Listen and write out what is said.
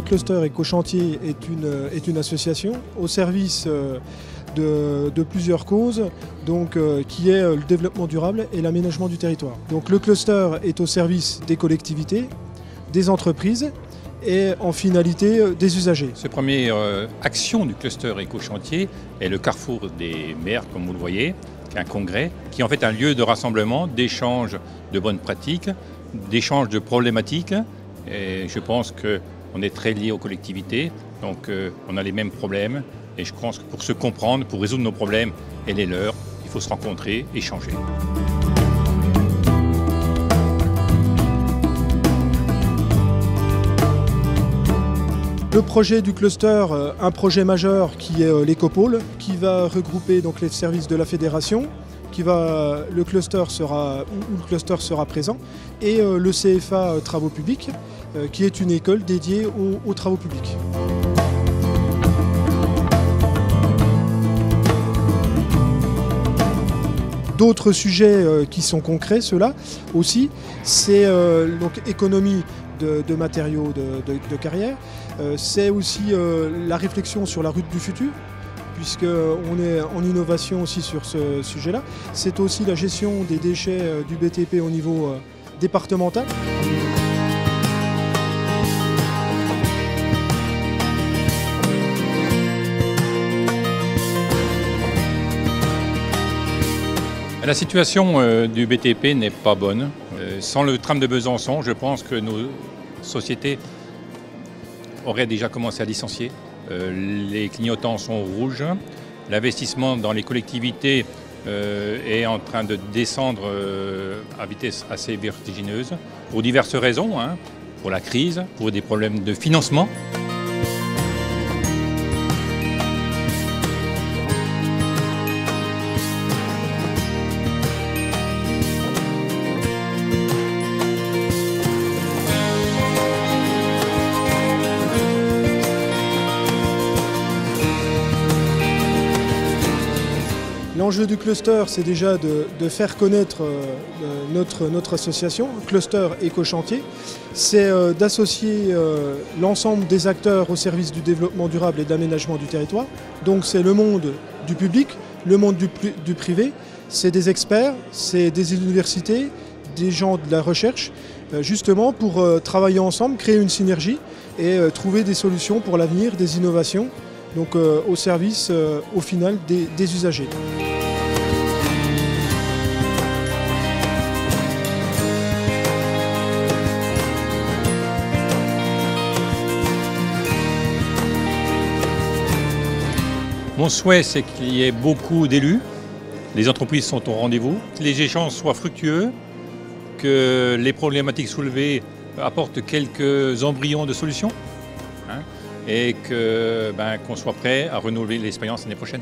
cluster Éco-Chantier est une association au service de plusieurs causes, qui est le développement durable et l'aménagement du territoire. Donc le cluster est au service des collectivités, des entreprises et en finalité des usagers. Cette première action du cluster Éco-Chantier est le carrefour des maires, comme vous le voyez, qui est un congrès, qui est en fait un lieu de rassemblement, d'échange de bonnes pratiques, d'échange de problématiques. Et je pense qu'on est très liés aux collectivités, donc on a les mêmes problèmes. Et je pense que pour se comprendre, pour résoudre nos problèmes et les leurs, il faut se rencontrer, échanger. Le projet du cluster, un projet majeur qui est l'écopôle, qui va regrouper donc les services de la fédération, le cluster sera présent, et le CFA Travaux Publics, qui est une école dédiée aux travaux publics. D'autres sujets qui sont concrets, ceux-là aussi, c'est donc économie de matériaux de carrière, c'est aussi la réflexion sur la route du futur, puisqu'on est en innovation aussi sur ce sujet-là. C'est aussi la gestion des déchets du BTP au niveau départemental. La situation du BTP n'est pas bonne. Sans le tram de Besançon, je pense que nos sociétés auraient déjà commencé à licencier. Les clignotants sont rouges. L'investissement dans les collectivités est en train de descendre à vitesse assez vertigineuse, pour diverses raisons, pour la crise, pour des problèmes de financement. L'enjeu du cluster, c'est déjà de faire connaître notre association, Cluster Éco-Chantier. C'est d'associer l'ensemble des acteurs au service du développement durable et de l'aménagement du territoire. Donc c'est le monde du public, le monde du privé, c'est des experts, c'est des universités, des gens de la recherche, justement pour travailler ensemble, créer une synergie et trouver des solutions pour l'avenir, des innovations, donc au service, au final, des usagers. Mon souhait, c'est qu'il y ait beaucoup d'élus, les entreprises sont au rendez-vous, que les échanges soient fructueux, que les problématiques soulevées apportent quelques embryons de solutions, et qu'on soit prêt à renouveler l'expérience l'année prochaine.